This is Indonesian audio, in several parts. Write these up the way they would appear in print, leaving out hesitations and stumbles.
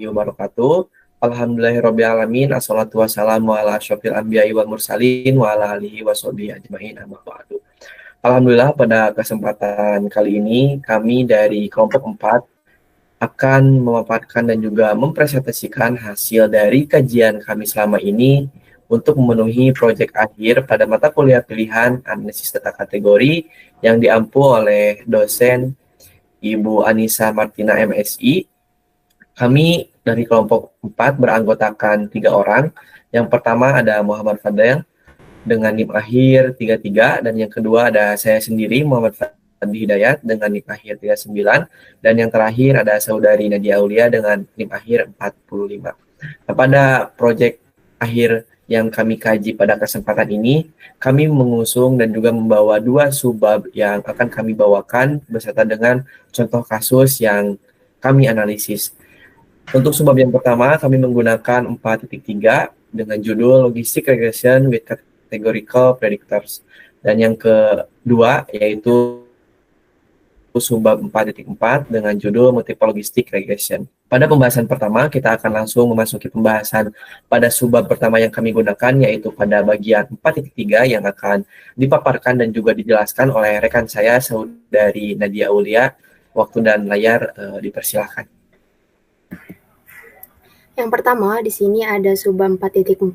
wabarakatuh. Alhamdulillahirrabbilalamin. Assalatu wassalamu ala asyrofil anbiya'i wal mursalin wa ala alihi wa sahbihi ajma'in amma ba'du. Alhamdulillah pada kesempatan kali ini kami dari kelompok 4 akan memaparkan dan juga mempresentasikan hasil dari kajian kami selama ini untuk memenuhi proyek akhir pada mata kuliah pilihan analisis data kategori yang diampu oleh dosen Ibu Anissa Martina MSI. Kami dari kelompok 4 beranggotakan 3 orang. Yang pertama ada Muhammad Fadel dengan NIM akhir 33, dan yang kedua ada saya sendiri Muhammad Fadli Hidayat dengan NIM akhir 39, dan yang terakhir ada saudari Nadia Aulia dengan NIM akhir 45. Nah, pada proyek akhir yang kami kaji pada kesempatan ini, kami mengusung dan juga membawa 2 subbab yang akan kami bawakan beserta dengan contoh kasus yang kami analisis. Untuk subbab yang pertama, kami menggunakan 4.3 dengan judul Logistic Regression with Categorical Predictors. Dan yang kedua, yaitu subbab 4.4 dengan judul Multiple Logistic Regression. Pada pembahasan pertama, kita akan langsung memasuki pembahasan pada subbab pertama yang kami gunakan, yaitu pada bagian 4.3 yang akan dipaparkan dan juga dijelaskan oleh rekan saya, saudari Nadia Aulia. Waktu dan layar dipersilahkan. Yang pertama, di sini ada subbab 4.3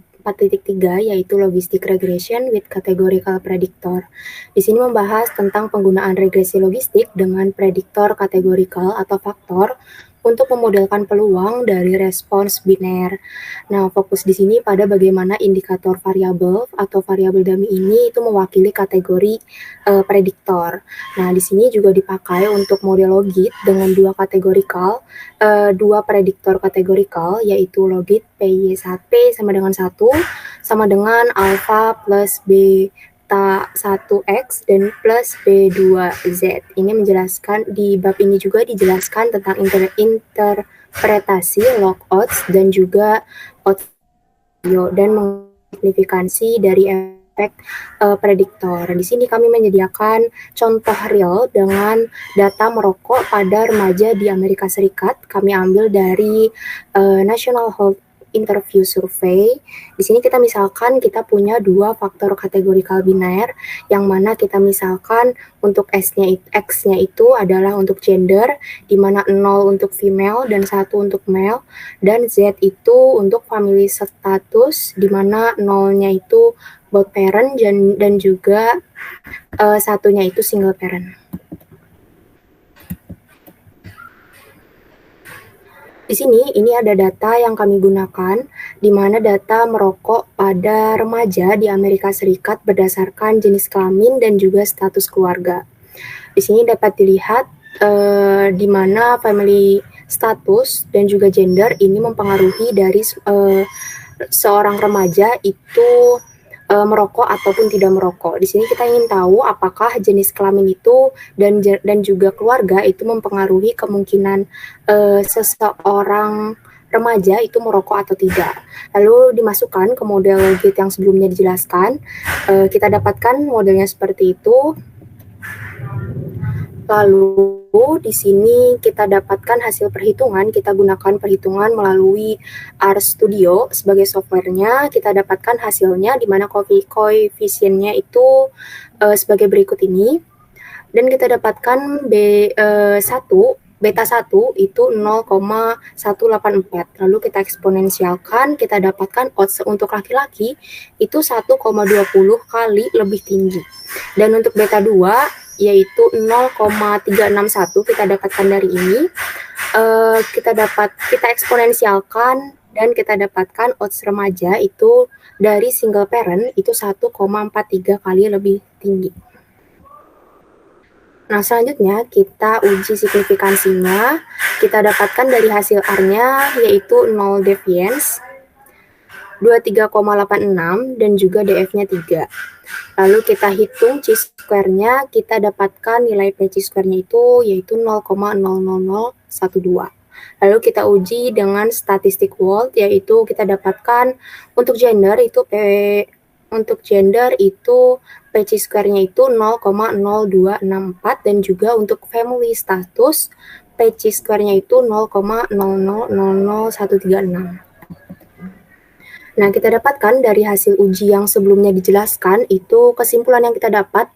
yaitu Logistic Regression with Categorical Predictor. Di sini membahas tentang penggunaan regresi logistik dengan prediktor kategorikal atau faktor untuk memodelkan peluang dari respons biner. Nah, fokus di sini pada bagaimana indikator variabel atau variabel dummy ini itu mewakili kategori prediktor. Nah, di sini juga dipakai untuk model logit dengan dua prediktor kategorikal, yaitu logit PY1P sama dengan 1 sama dengan alpha plus beta 1X dan plus B2Z. Ini menjelaskan, di bab ini juga dijelaskan tentang interpretasi log odds dan juga odds dan mengsimplifikasi dari efek prediktor. Di sini kami menyediakan contoh real dengan data merokok pada remaja di Amerika Serikat. Kami ambil dari National Health Interview Survey. Di sini kita misalkan kita punya 2 faktor kategorikal biner, yang mana kita misalkan untuk X-nya itu adalah untuk gender, di mana 0 untuk female dan 1 untuk male, dan Z itu untuk family status, di mana 0-nya itu both parent dan juga 1-nya itu single parent. Di sini, ini ada data yang kami gunakan, di mana data merokok pada remaja di Amerika Serikat berdasarkan jenis kelamin dan juga status keluarga. Di sini dapat dilihat di mana family status dan juga gender ini mempengaruhi dari seorang remaja itu merokok ataupun tidak merokok. Di sini kita ingin tahu apakah jenis kelamin itu dan juga keluarga itu mempengaruhi kemungkinan seseorang remaja itu merokok atau tidak. Lalu dimasukkan ke model logit yang sebelumnya dijelaskan. Kita dapatkan modelnya seperti itu. Lalu di sini kita dapatkan hasil perhitungan, kita gunakan perhitungan melalui RStudio sebagai softwarenya. Kita dapatkan hasilnya di mana koefisiennya itu sebagai berikut ini. Dan kita dapatkan beta 1 itu 0,184. Lalu kita eksponensialkan, kita dapatkan odds untuk laki-laki itu 1,20 kali lebih tinggi. Dan untuk beta 2 yaitu 0,361 kita dapatkan dari ini. Kita eksponensialkan dan kita dapatkan odds remaja itu dari single parent itu 1,43 kali lebih tinggi. Nah, selanjutnya kita uji signifikansinya. Kita dapatkan dari hasil R-nya yaitu 0 deviance, 23,86 dan juga DF-nya 3. Lalu kita hitung chi-square-nya, kita dapatkan nilai p-chi-square-nya itu yaitu 0,00012. Lalu kita uji dengan statistic Wald, yaitu kita dapatkan untuk gender itu p-chi-square-nya itu 0,0264 dan juga untuk family status P square-nya itu 0,00000136. Nah, kita dapatkan dari hasil uji yang sebelumnya dijelaskan, itu kesimpulan yang kita dapat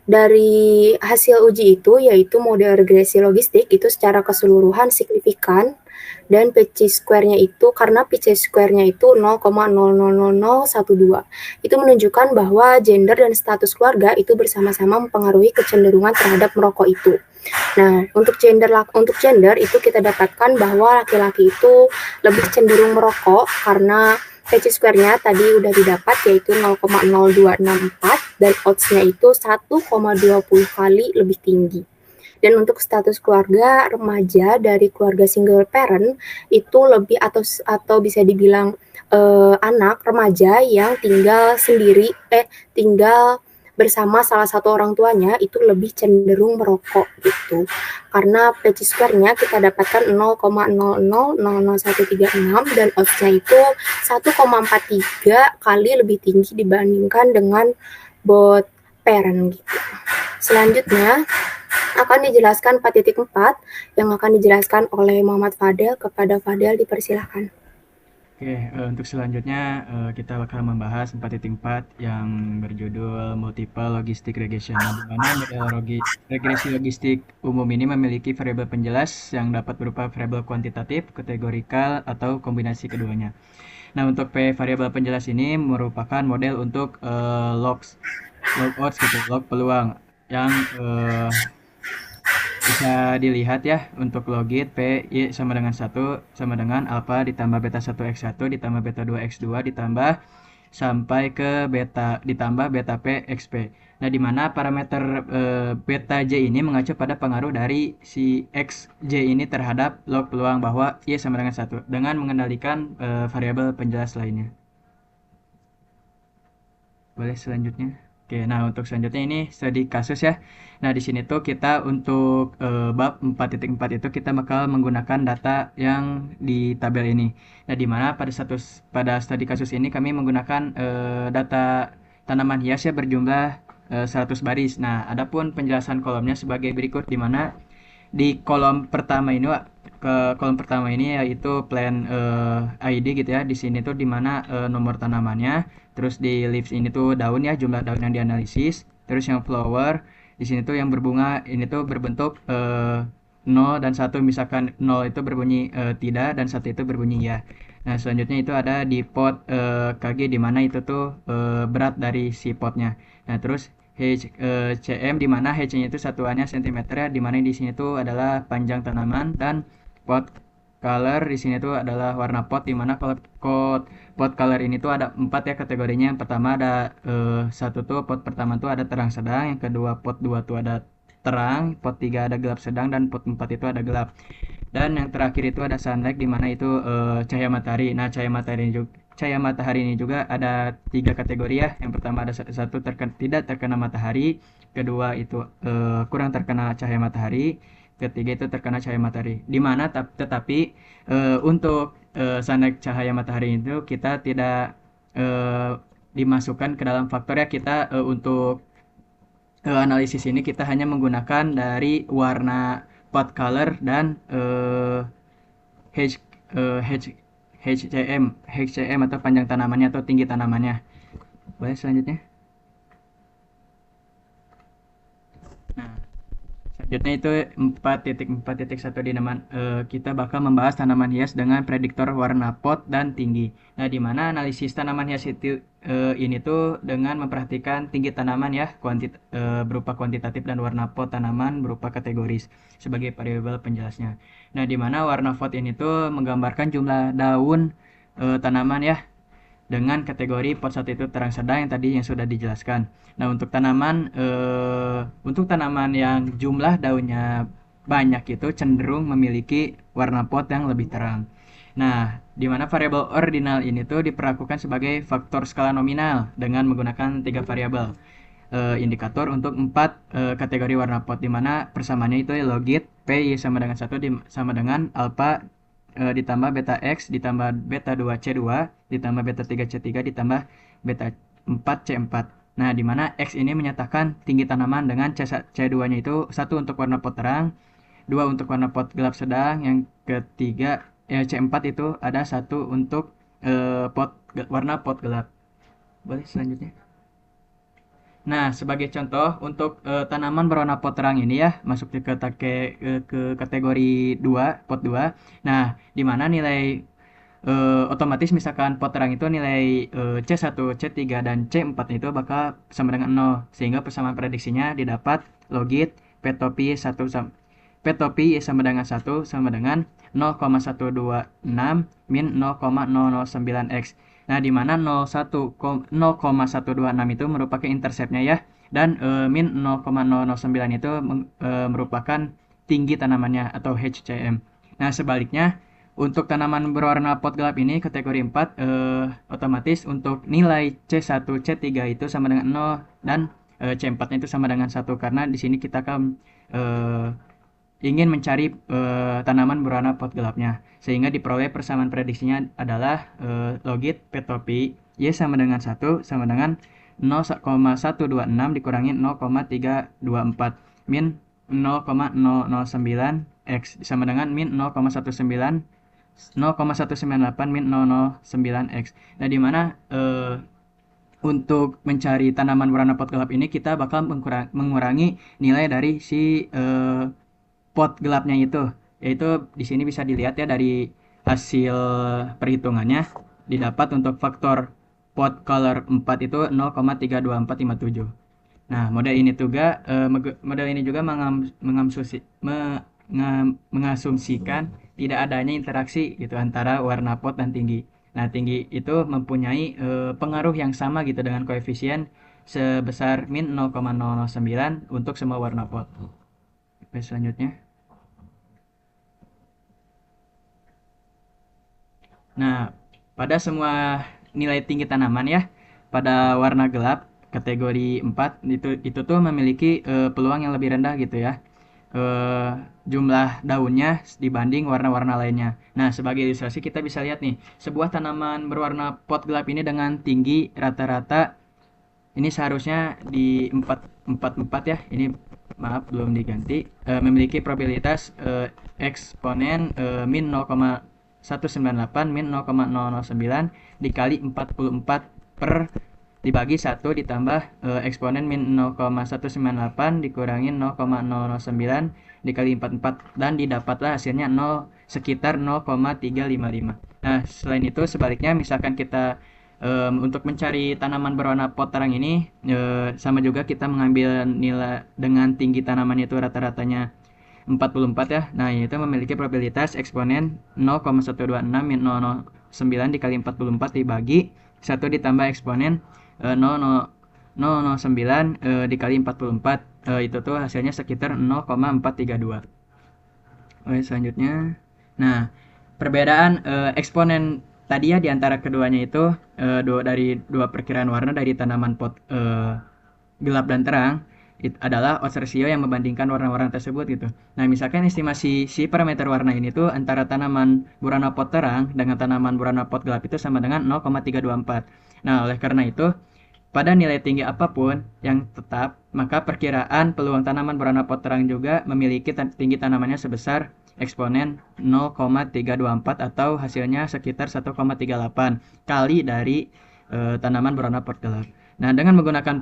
dari hasil uji itu, yaitu model regresi logistik itu secara keseluruhan signifikan, dan PC square-nya itu, karena PC square-nya itu 0,000012. Itu menunjukkan bahwa gender dan status keluarga itu bersama-sama mempengaruhi kecenderungan terhadap merokok itu. Nah, untuk gender itu kita dapatkan bahwa laki-laki itu lebih cenderung merokok karena PC square-nya tadi udah didapat, yaitu 0,0264, dan odds-nya itu 1,20 kali lebih tinggi. Dan untuk status keluarga remaja dari keluarga single parent itu lebih atau bisa dibilang anak remaja yang tinggal bersama salah satu orang tuanya itu lebih cenderung merokok gitu. Karena PC square-nya kita dapatkan 0,00000136 dan odds-nya itu 1,43 kali lebih tinggi dibandingkan dengan both parent gitu. Selanjutnya akan dijelaskan 4.4 yang akan dijelaskan oleh Muhammad Fadel. Kepada Fadel dipersilahkan. Oke, untuk selanjutnya kita bakal membahas 4.4 yang berjudul Multiple Logistic Regression, di mana model regresi logistik umum ini memiliki variabel penjelas yang dapat berupa variabel kuantitatif, kategorikal, atau kombinasi keduanya. Nah, untuk variabel penjelas ini merupakan model untuk log odds gitu, log peluang yang bisa dilihat ya untuk logit P Y sama dengan 1 sama dengan alpha ditambah beta 1 X1 ditambah beta 2 X2 ditambah sampai ke beta ditambah beta P XP. Nah, di mana parameter beta J ini mengacu pada pengaruh dari si XJ ini terhadap log peluang bahwa Y sama dengan 1 dengan mengendalikan variabel penjelas lainnya. Boleh selanjutnya. Oke, nah untuk selanjutnya ini studi kasus ya. Nah, di sini tuh kita untuk bab 4.4 itu kita bakal menggunakan data yang di tabel ini. Nah, di mana pada studi kasus ini kami menggunakan data tanaman hias ya berjumlah 100 baris. Nah, adapun penjelasan kolomnya sebagai berikut, di mana di kolom pertama ini kolom pertama ini yaitu plan ID gitu ya. Di sini tuh dimana nomor tanamannya, terus di leaves ini tuh daun ya, jumlah daun yang dianalisis, terus yang flower di sini tuh yang berbunga ini tuh berbentuk 0 dan 1, misalkan 0 itu berbunyi tidak dan 1 itu berbunyi ya. Nah, selanjutnya itu ada di pot KG, di mana itu tuh berat dari si potnya. Nah, terus cm, di mana H-nya itu satuannya cm ya, di mana di sini tuh adalah panjang tanaman, dan pot color di sini tuh adalah warna pot, di mana kalau pot color ini tuh ada 4 ya kategorinya. Yang pertama ada satu tuh pot pertama tuh ada terang sedang, yang kedua pot 2 tuh ada terang, pot 3 ada gelap sedang, dan pot 4 itu ada gelap. Dan yang terakhir itu ada sunlight, di mana itu cahaya matahari. Nah, cahaya matahari ini juga ada 3 kategori ya. Yang pertama ada satu tidak terkena matahari, kedua itu kurang terkena cahaya matahari, ketiga itu terkena cahaya matahari. Di mana tetapi untuk sunlight cahaya matahari itu kita tidak dimasukkan ke dalam faktor ya. Kita untuk analisis ini kita hanya menggunakan dari warna pot color dan H, HCM atau panjang tanamannya atau tinggi tanamannya. Boleh selanjutnya. Nah, selanjutnya itu 4.4.1 di mana kita bakal membahas tanaman hias dengan prediktor warna pot dan tinggi. Nah, di mana analisis tanaman hias itu ini tuh dengan memperhatikan tinggi tanaman ya, berupa kuantitatif, dan warna pot tanaman berupa kategoris sebagai variabel penjelasnya. Nah, di mana warna pot ini tuh menggambarkan jumlah daun tanaman ya, dengan kategori pot 1 itu terang sedang yang tadi yang sudah dijelaskan. Nah, untuk tanaman yang jumlah daunnya banyak itu cenderung memiliki warna pot yang lebih terang. Nah, di mana variabel ordinal ini tuh diperlakukan sebagai faktor skala nominal dengan menggunakan 3 variabel indikator untuk 4 kategori warna pot, di mana persamaannya itu logit P sama dengan 1 sama dengan alpha ditambah beta X ditambah beta 2 C2 ditambah beta 3 C3 ditambah beta 4 C4. Nah, di mana X ini menyatakan tinggi tanaman dengan C2-nya itu 1 untuk warna pot terang, 2 untuk warna pot gelap sedang, yang ketiga C4 itu ada 1 untuk warna pot gelap. Boleh selanjutnya. Nah, sebagai contoh untuk tanaman berwarna pot terang ini ya, masuk ke kategori 2 pot 2. Nah, di mana nilai otomatis misalkan pot terang itu nilai C1, C3, dan C4 itu bakal sama dengan 0. Sehingga persamaan prediksinya didapat logit P topi 1 P topi sama dengan 1 sama dengan 0,126 min 0,009 X. Nah, di mana 0,126 itu merupakan interceptnya ya, dan min 0,009 itu merupakan tinggi tanamannya atau HCM. Nah, sebaliknya untuk tanaman berwarna pot gelap ini kategori 4 otomatis untuk nilai C1, C3 itu sama dengan 0 dan C4-nya itu sama dengan 1 karena di sini kita akan ingin mencari tanaman berwarna pot gelapnya. Sehingga diperoleh persamaan prediksinya adalah logit P topi Y sama dengan 1 sama dengan 0,126 dikurangi 0,324 min 0,009 X sama dengan min 0,198 min 009 X. Nah, di mana untuk mencari tanaman berwarna pot gelap ini kita bakal mengurangi nilai dari si pot gelapnya itu. Yaitu di sini bisa dilihat ya dari hasil perhitungannya didapat untuk faktor pot color 4 itu 0,32457. Nah, model ini juga mengasumsikan tidak adanya interaksi gitu antara warna pot dan tinggi. Nah, tinggi itu mempunyai pengaruh yang sama gitu dengan koefisien sebesar min 0,009 untuk semua warna pot. Oke, selanjutnya. Nah, pada semua nilai tinggi tanaman ya, pada warna gelap kategori 4 itu tuh memiliki peluang yang lebih rendah gitu ya. eh, Jumlah daunnya dibanding warna-warna lainnya. Nah, sebagai ilustrasi kita bisa lihat nih, sebuah tanaman berwarna pot gelap ini dengan tinggi rata-rata ini seharusnya di 4 ya. Ini maaf belum diganti. Memiliki probabilitas eksponen min 0,198 min 0,009 dikali 44 per dibagi 1 ditambah eksponen min 0,198 dikurangi 0,009 dikali 44 dan didapatlah hasilnya 0 sekitar 0,355. Nah, selain itu sebaliknya misalkan kita untuk mencari tanaman berwarna pot terang ini sama juga kita mengambil nilai dengan tinggi tanaman itu rata-ratanya 44 ya. Nah, itu memiliki probabilitas eksponen 0,126 min 009 dikali 44 dibagi 1 ditambah eksponen 0,009 dikali 44 itu tuh hasilnya sekitar 0,432. Oke, selanjutnya. Nah, perbedaan eksponen tadi ya di antara keduanya itu dari dua perkiraan warna dari tanaman pot gelap dan terang adalah odds ratio yang membandingkan warna-warna tersebut gitu. Nah, misalkan estimasi si parameter warna ini tuh antara tanaman berwarna pot terang dengan tanaman berwarna pot gelap itu sama dengan 0,324. Nah, oleh karena itu pada nilai tinggi apapun yang tetap, maka perkiraan peluang tanaman berwarna pot terang juga memiliki tinggi tanamannya sebesar eksponen 0,324 atau hasilnya sekitar 1,38 kali dari tanaman berwarna pot gelap. Nah, dengan menggunakan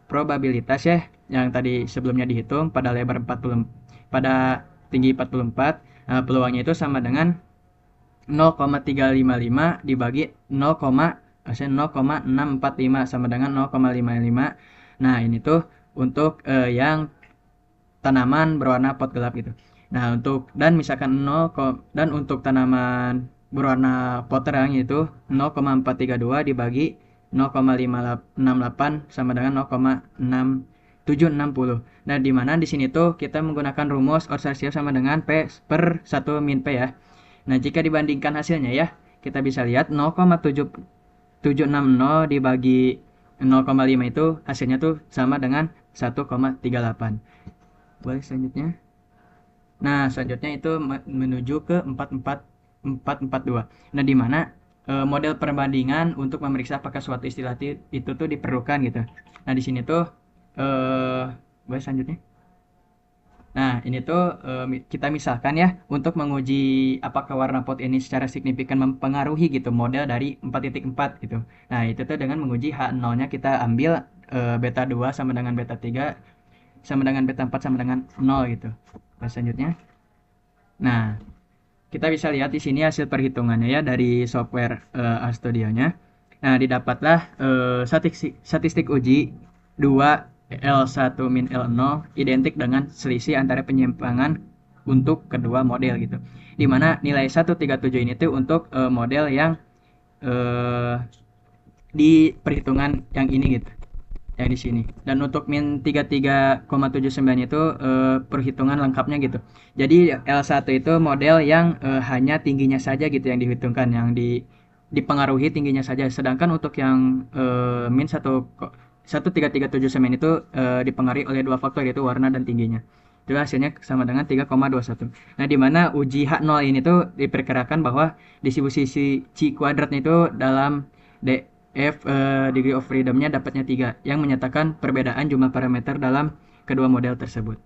probabilitas ya yang tadi sebelumnya dihitung pada lebar 40 pada tinggi 44, peluangnya itu sama dengan 0,355 dibagi 0,645 sama dengan 0,55. Nah, ini tuh untuk yang tanaman berwarna pot gelap gitu. Nah, misalkan 0 dan untuk tanaman berwarna pot terang yaitu 0,432 dibagi 0,568 sama dengan 0,6760. Nah, di mana di sini tuh kita menggunakan rumus odds ratio sama dengan P per 1 min P ya. Nah, jika dibandingkan hasilnya ya, kita bisa lihat 0,760 dibagi 0,5 itu hasilnya tuh sama dengan 1,38. Boleh selanjutnya. Nah, selanjutnya itu menuju ke 442. Nah, di mana model perbandingan untuk memeriksa apakah suatu istilah itu tuh diperlukan gitu. Nah, di sini tuh boleh selanjutnya. Nah, ini tuh kita misalkan ya untuk menguji apakah warna pot ini secara signifikan mempengaruhi gitu model dari 4.4 gitu. Nah, itu tuh dengan menguji H0-nya kita ambil beta 2 sama dengan beta 3 sama dengan beta 4 sama dengan 0 gitu. Nah, selanjutnya. Nah, kita bisa lihat di sini hasil perhitungannya ya dari software RStudio-nya. Nah, didapatlah statistik uji 2 L1 min L0 identik dengan selisih antara penyimpangan untuk kedua model gitu. Dimana nilai 137 ini tuh untuk model yang eh, di perhitungan yang ini gitu yang di sini. Dan untuk min 33,79 itu perhitungan lengkapnya gitu. Jadi L1 itu model yang hanya tingginya saja gitu yang dihitungkan, yang dipengaruhi tingginya saja. Sedangkan untuk yang min 1337 itu dipengaruhi oleh dua faktor yaitu warna dan tingginya. Itu hasilnya sama dengan 3,21. Nah, di mana uji H0 ini tuh diperkirakan bahwa distribusi C kuadratnya itu dalam F degree of freedom-nya dapatnya 3 yang menyatakan perbedaan jumlah parameter dalam kedua model tersebut.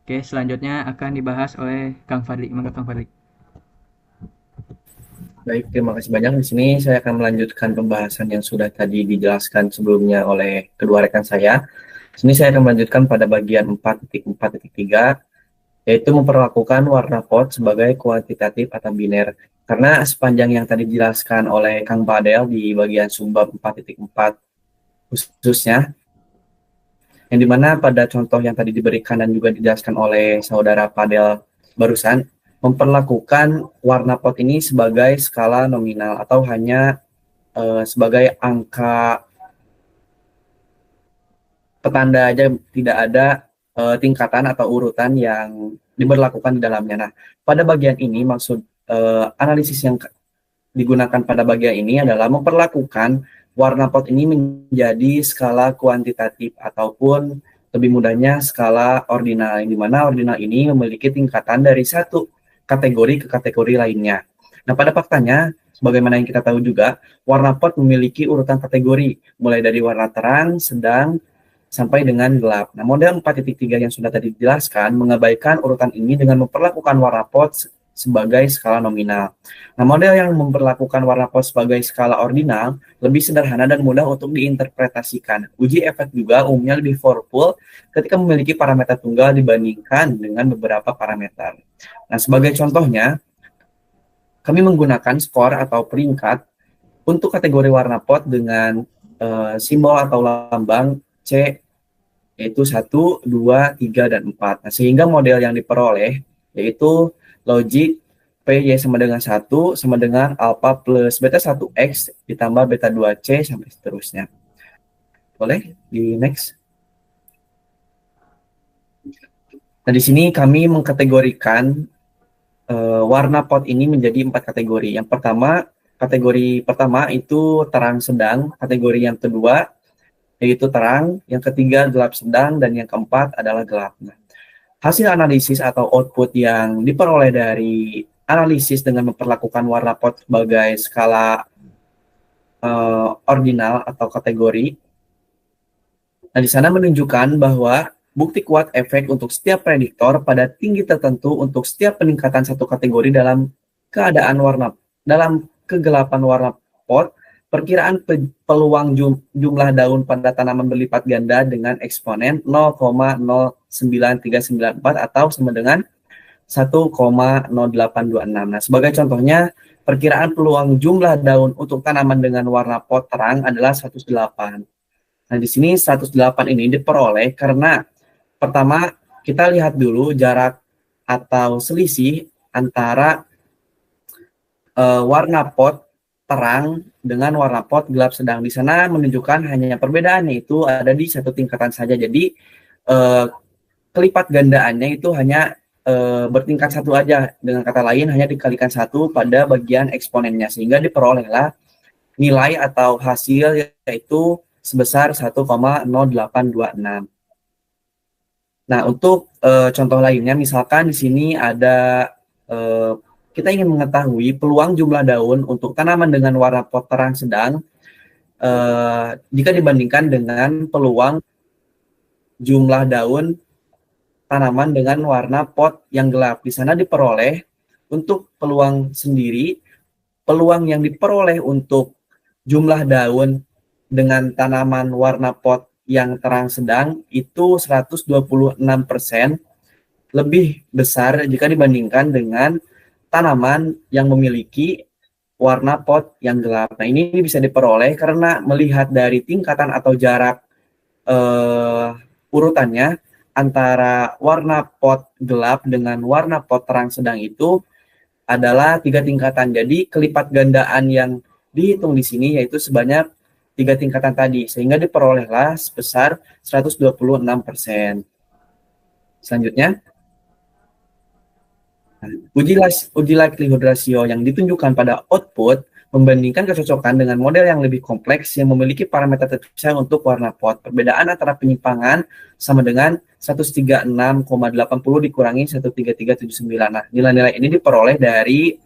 Oke, selanjutnya akan dibahas oleh Kang Fadli. Mangga Kang Fadli. Baik, terima kasih banyak. Di sini saya akan melanjutkan pembahasan yang sudah tadi dijelaskan sebelumnya oleh kedua rekan saya. Di sini saya akan melanjutkan pada bagian 4.4.3, yaitu memperlakukan warna pot sebagai kuantitatif atau biner. Karena sepanjang yang tadi dijelaskan oleh Kang Padel di bagian subbab 4.4 khususnya, yang dimana pada contoh yang tadi diberikan dan juga dijelaskan oleh saudara Padel barusan, memperlakukan warna pot ini sebagai skala nominal atau hanya sebagai angka petanda aja, tidak ada tingkatan atau urutan yang diberlakukan di dalamnya. Nah, pada bagian ini maksud analisis yang digunakan pada bagian ini adalah memperlakukan warna pot ini menjadi skala kuantitatif ataupun lebih mudahnya skala ordinal, di mana ordinal ini memiliki tingkatan dari satu kategori ke kategori lainnya. Nah, pada faktanya, sebagaimana yang kita tahu juga, warna pot memiliki urutan kategori, mulai dari warna terang, sedang, sampai dengan gelap. Nah, model 4.3 yang sudah tadi dijelaskan mengabaikan urutan ini dengan memperlakukan warna pot sebagai skala nominal. Nah, model yang memperlakukan warna pot sebagai skala ordinal lebih sederhana dan mudah untuk diinterpretasikan. Uji efek juga umumnya lebih powerful ketika memiliki parameter tunggal dibandingkan dengan beberapa parameter. Nah, sebagai contohnya, kami menggunakan skor atau peringkat untuk kategori warna pot dengan simbol atau lambang C, yaitu 1, 2, 3, dan 4. Nah, sehingga model yang diperoleh yaitu logik PY sama dengan 1 sama dengan alpha plus beta 1X ditambah beta 2C sampai seterusnya. Boleh di next. Nah, di sini kami mengkategorikan warna pot ini menjadi 4 kategori. Yang pertama, kategori pertama itu terang sedang, kategori yang kedua yaitu terang, yang ketiga gelap sedang, dan yang keempat adalah gelap. Nah, hasil analisis atau output yang diperoleh dari analisis dengan memperlakukan warna pot sebagai skala ordinal atau kategori. Nah, di sana menunjukkan bahwa bukti kuat efek untuk setiap prediktor pada tinggi tertentu untuk setiap peningkatan satu kategori dalam keadaan dalam kegelapan warna pot. Perkiraan peluang jumlah daun pada tanaman berlipat ganda dengan eksponen 0,09394 atau sama dengan 1,0826. Nah, sebagai contohnya, perkiraan peluang jumlah daun untuk tanaman dengan warna pot terang adalah 108. Nah, di sini 108 ini diperoleh karena pertama kita lihat dulu jarak atau selisih antara warna pot terang dengan warna pot gelap sedang. Di sana menunjukkan hanya perbedaannya itu ada di satu tingkatan saja. Jadi kelipat gandaannya itu hanya bertingkat satu aja. Dengan kata lain hanya dikalikan satu pada bagian eksponennya sehingga diperolehlah nilai atau hasil yaitu sebesar 1,0826. Nah, untuk contoh lainnya misalkan di sini ada kita ingin mengetahui peluang jumlah daun untuk tanaman dengan warna pot terang sedang jika dibandingkan dengan peluang jumlah daun tanaman dengan warna pot yang gelap. Di sana diperoleh untuk peluang sendiri, peluang yang diperoleh untuk jumlah daun dengan tanaman warna pot yang terang sedang itu 126% lebih besar jika dibandingkan dengan tanaman yang memiliki warna pot yang gelap. Nah, ini bisa diperoleh karena melihat dari tingkatan atau jarak urutannya antara warna pot gelap dengan warna pot terang sedang itu adalah 3 tingkatan. Jadi kelipat gandaan yang dihitung di sini yaitu sebanyak 3 tingkatan tadi, sehingga diperolehlah sebesar 126%. Selanjutnya, uji likelihood ratio yang ditunjukkan pada output membandingkan kecocokan dengan model yang lebih kompleks yang memiliki parameter terpisah untuk warna pot. Perbedaan antara penyimpangan sama dengan 136,80 dikurangi 13379. Nah, nilai-nilai ini diperoleh dari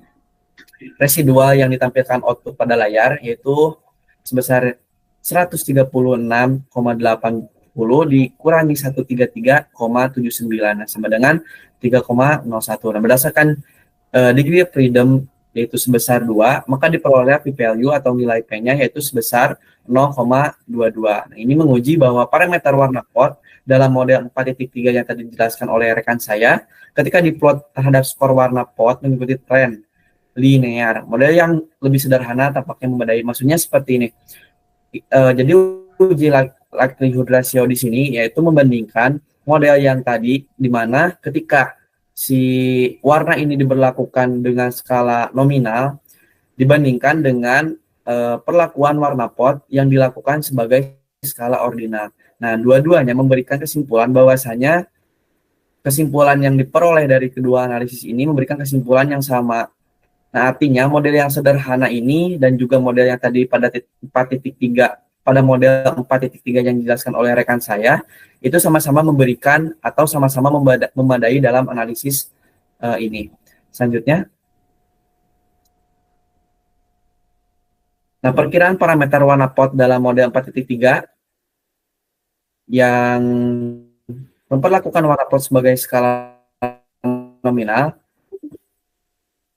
residual yang ditampilkan output pada layar, yaitu sebesar 136,80 dikurangi 133,79 sama dengan 3,01. Nah, berdasarkan degree of freedom yaitu sebesar 2, maka diperoleh p-value atau nilai P-nya yaitu sebesar 0,22. Nah, ini menguji bahwa parameter warna pot dalam model 4.3 yang tadi dijelaskan oleh rekan saya, ketika diplot terhadap skor warna pot mengikuti tren linear. Model yang lebih sederhana tampaknya memadai. Maksudnya seperti ini. Jadi uji likelihood ratio di sini yaitu membandingkan model yang tadi di mana ketika si warna ini diberlakukan dengan skala nominal dibandingkan dengan perlakuan warna pot yang dilakukan sebagai skala ordinal. Nah, dua-duanya memberikan kesimpulan bahwasanya kesimpulan yang diperoleh dari kedua analisis ini memberikan kesimpulan yang sama. Nah, artinya model yang sederhana ini dan juga model yang tadi pada 4.3 pada model 4.3 yang dijelaskan oleh rekan saya itu sama-sama memberikan atau sama-sama memadai dalam analisis ini. Selanjutnya, nah perkiraan parameter warna pot dalam model 4.3 yang memperlakukan warna pot sebagai skala nominal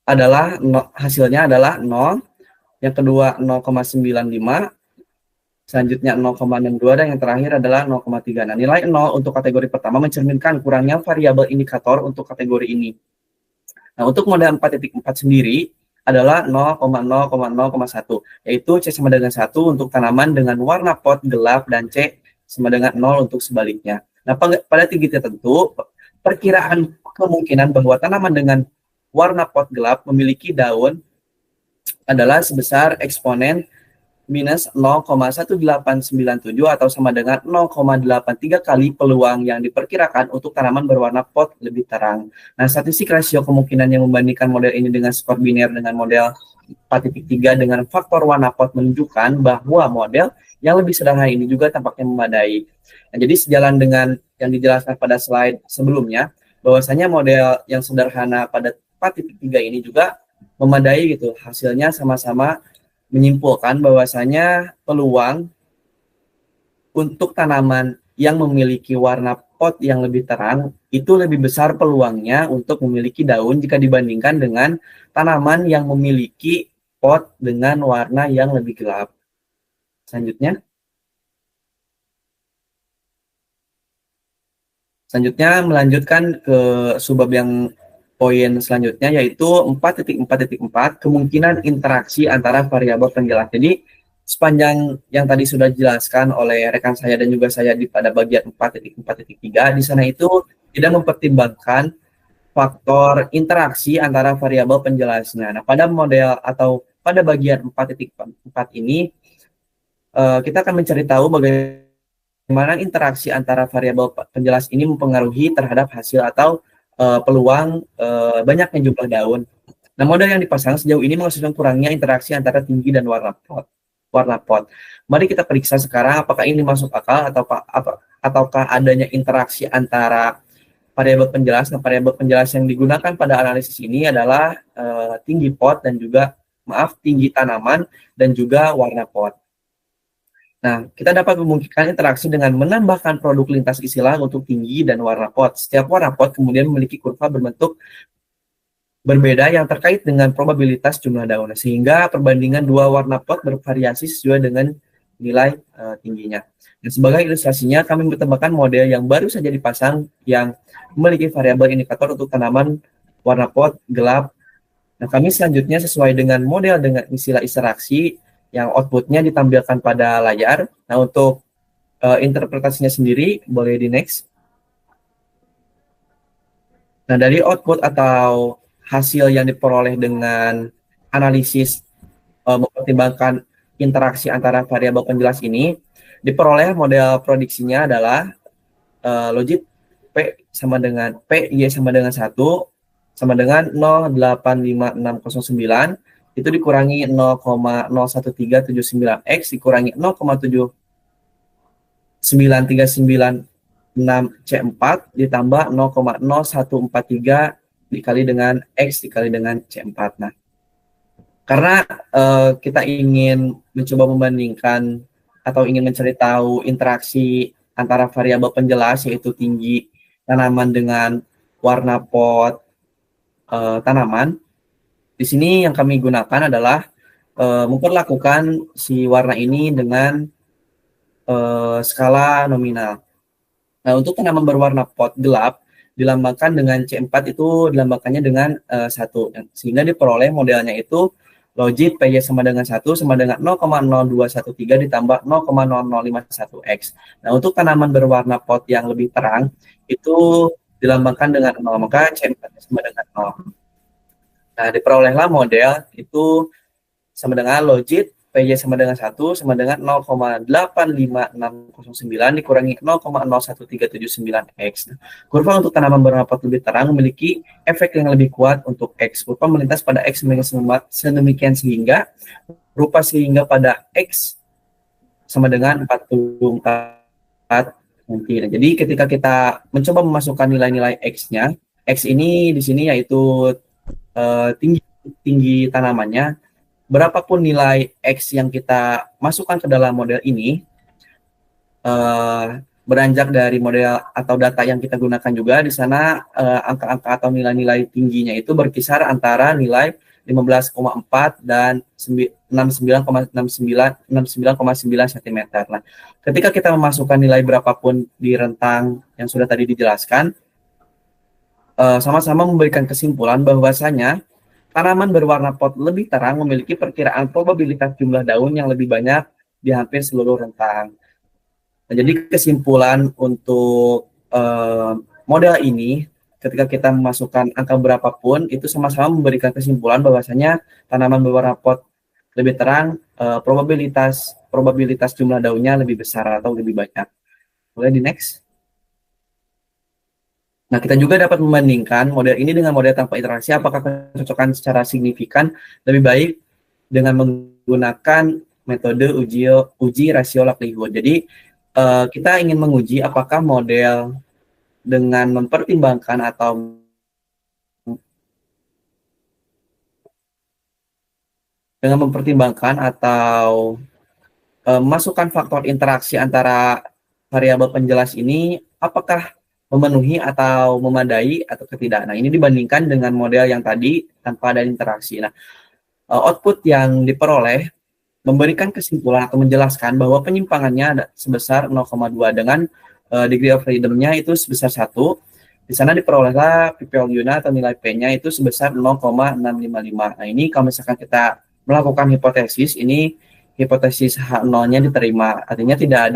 adalah hasilnya adalah 0, yang kedua 0,95, selanjutnya 0,62 dan yang terakhir adalah 0,3. Nah, nilai 0 untuk kategori pertama mencerminkan kurangnya variabel indikator untuk kategori ini. Nah, untuk model 4.4 sendiri adalah 0,0,0,1, yaitu C sama dengan 1 untuk tanaman dengan warna pot gelap dan C sama dengan 0 untuk sebaliknya. Nah, pada tinggi tertentu, perkiraan kemungkinan bahwa tanaman dengan warna pot gelap memiliki daun adalah sebesar eksponen minus 0,1897 atau sama dengan 0,83 kali peluang yang diperkirakan untuk tanaman berwarna pot lebih terang. Nah, statistik rasio kemungkinan yang membandingkan model ini dengan skor biner dengan model 4.3 dengan faktor warna pot menunjukkan bahwa model yang lebih sederhana ini juga tampaknya memadai. Nah, jadi sejalan dengan yang dijelaskan pada slide sebelumnya, bahwasanya model yang sederhana pada 4.3 ini juga memadai gitu. Hasilnya sama-sama menyimpulkan bahwasanya peluang untuk tanaman yang memiliki warna pot yang lebih terang itu lebih besar peluangnya untuk memiliki daun jika dibandingkan dengan tanaman yang memiliki pot dengan warna yang lebih gelap. Selanjutnya melanjutkan ke subbab yang poin selanjutnya yaitu 4.4.4 kemungkinan interaksi antara variabel penjelas. Jadi sepanjang yang tadi sudah dijelaskan oleh rekan saya dan juga saya pada bagian 4.4.3 di sana itu tidak mempertimbangkan faktor interaksi antara variabel penjelasnya. Nah, pada model atau pada bagian 4.4 ini kita akan mencari tahu bagaimana interaksi antara variabel penjelas ini mempengaruhi terhadap hasil atau peluang banyaknya jumlah daun. Nah, model yang dipasang sejauh ini menghasilkan kurangnya interaksi antara tinggi dan warna pot. Mari kita periksa sekarang apakah ini masuk akal ataukah adanya interaksi antara variabel penjelas. Nah, variabel penjelas yang digunakan pada analisis ini adalah tinggi pot dan juga tinggi tanaman dan juga warna pot. Nah, kita dapat memungkinkan interaksi dengan menambahkan produk lintas istilah untuk tinggi dan warna pot. Setiap warna pot kemudian memiliki kurva berbentuk berbeda yang terkait dengan probabilitas jumlah daun, sehingga perbandingan dua warna pot bervariasi sesuai dengan nilai tingginya. Dan sebagai ilustrasinya, kami bertambahkan model yang baru saja dipasang yang memiliki variabel indikator untuk tanaman warna pot gelap. Nah, kami selanjutnya sesuai dengan model dengan istilah interaksi yang outputnya ditampilkan pada layar. Nah, untuk interpretasinya sendiri, boleh di next. Nah, dari output atau hasil yang diperoleh dengan analisis mempertimbangkan interaksi antara variabel penjelas ini, diperoleh model prediksinya adalah logit P sama dengan P, Y sama dengan 1, sama dengan 0,85609, itu dikurangi 0,01379X, dikurangi 0,79396C4, ditambah 0,0143 dikali dengan X dikali dengan C4. Nah, karena kita ingin mencoba membandingkan atau ingin mencari tahu interaksi antara variabel penjelas, yaitu tinggi tanaman dengan warna pot tanaman, di sini yang kami gunakan adalah memperlakukan si warna ini dengan skala nominal. Nah, untuk tanaman berwarna pot gelap, dilambangkan dengan C4 itu dilambangkannya dengan 1. Sehingga diperoleh modelnya itu logit PY sama dengan 1 sama dengan 0,0213 ditambah 0,0051X. Nah, untuk tanaman berwarna pot yang lebih terang, itu dilambangkan dengan 0, maka C4 sama dengan 0. Nah, diperolehlah model itu sama dengan logit PY sama dengan 1 sama dengan 0,85609 dikurangi 0,01379X. Nah, kurva untuk tanaman berwarna pot lebih terang memiliki efek yang lebih kuat untuk X. Kurva melintas pada X sedemikian sehingga sehingga pada X sama dengan 44 nanti. Nah, jadi ketika kita mencoba memasukkan nilai-nilai X-nya, X ini di sini yaitu tinggi tanamannya, berapapun nilai X yang kita masukkan ke dalam model ini, beranjak dari model atau data yang kita gunakan juga, di sana angka-angka atau nilai-nilai tingginya itu berkisar antara nilai 15,4 dan 69,9 cm. Nah, ketika kita memasukkan nilai berapapun di rentang yang sudah tadi dijelaskan, sama-sama memberikan kesimpulan bahwasanya tanaman berwarna pot lebih terang memiliki perkiraan probabilitas jumlah daun yang lebih banyak di hampir seluruh rentang. Nah, jadi kesimpulan untuk model ini, ketika kita memasukkan angka berapapun, itu sama-sama memberikan kesimpulan bahwasanya tanaman berwarna pot lebih terang, probabilitas jumlah daunnya lebih besar atau lebih banyak. Boleh di next. Nah, kita juga dapat membandingkan model ini dengan model tanpa interaksi, apakah kecocokan secara signifikan lebih baik dengan menggunakan metode uji rasio likelihood. Jadi, kita ingin menguji apakah model dengan mempertimbangkan atau masukkan faktor interaksi antara variabel penjelas ini, apakah memenuhi atau memadai atau tidak. Nah, ini dibandingkan dengan model yang tadi tanpa ada interaksi. Nah, output yang diperoleh memberikan kesimpulan atau menjelaskan bahwa penyimpangannya ada sebesar 0,2 dengan degree of freedom-nya itu sebesar 1. Di sana diperolehlah p-value-nya atau nilai P-nya itu sebesar 0,655. Nah, ini kalau misalkan kita melakukan hipotesis, ini hipotesis H0-nya diterima. Artinya tidak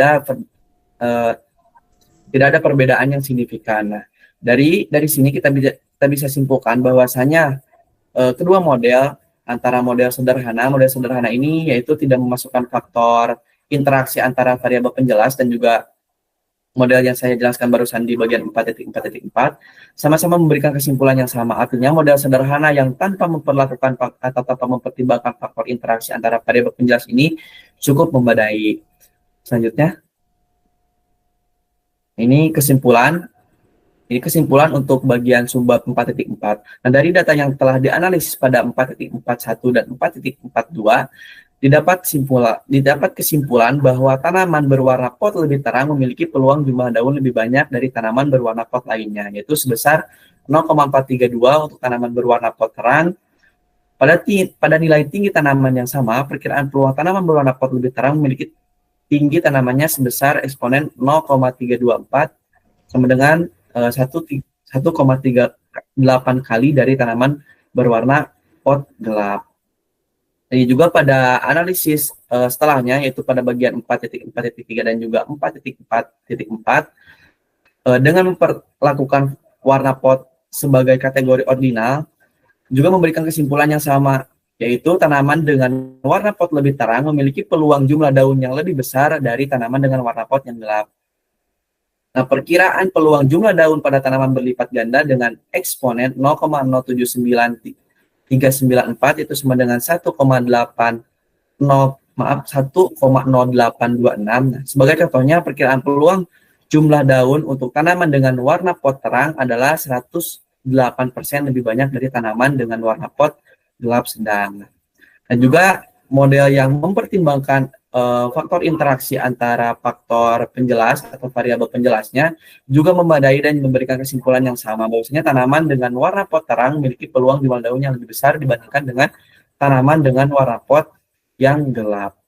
ada perbedaan yang signifikan. Nah, dari sini kita bisa simpulkan bahwasanya kedua model, antara model sederhana ini yaitu tidak memasukkan faktor interaksi antara variabel penjelas, dan juga model yang saya jelaskan barusan di bagian 4.4.4 sama-sama memberikan kesimpulan yang sama. Artinya model sederhana yang tanpa memperlakukan atau tanpa mempertimbangkan faktor interaksi antara variabel penjelas ini cukup memadai. Selanjutnya, ini kesimpulan untuk bagian subbab 4.4. Nah, dari data yang telah dianalisis pada 4.41 dan 4.42, didapat kesimpulan bahwa tanaman berwarna pot lebih terang memiliki peluang jumlah daun lebih banyak dari tanaman berwarna pot lainnya, yaitu sebesar 0,432 untuk tanaman berwarna pot terang. Pada nilai tinggi tanaman yang sama, perkiraan peluang tanaman berwarna pot lebih terang memiliki tinggi tanamannya sebesar eksponen 0,324 sama dengan 1,38 kali dari tanaman berwarna pot gelap. Jadi juga pada analisis setelahnya, yaitu pada bagian 4.4.3 dan juga 4.4.4, dengan memperlakukan warna pot sebagai kategori ordinal, juga memberikan kesimpulan yang sama, yaitu tanaman dengan warna pot lebih terang memiliki peluang jumlah daun yang lebih besar dari tanaman dengan warna pot yang gelap. Nah, perkiraan peluang jumlah daun pada tanaman berlipat ganda dengan eksponen 0,079394 itu sama dengan 1,0826. Nah, sebagai contohnya, perkiraan peluang jumlah daun untuk tanaman dengan warna pot terang adalah 108% lebih banyak dari tanaman dengan warna pot gelap sedang. Dan juga model yang mempertimbangkan faktor interaksi antara faktor penjelas atau variabel penjelasnya juga memadai dan memberikan kesimpulan yang sama, bahwasanya tanaman dengan warna pot terang memiliki peluang jumlah daun yang lebih besar dibandingkan dengan tanaman dengan warna pot yang gelap.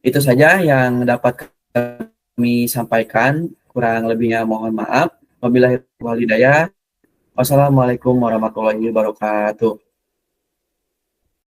Itu saja yang dapat kami sampaikan, kurang lebihnya mohon maaf. Wabillahi taufiq wal hidayah. Wassalamualaikum warahmatullahi wabarakatuh.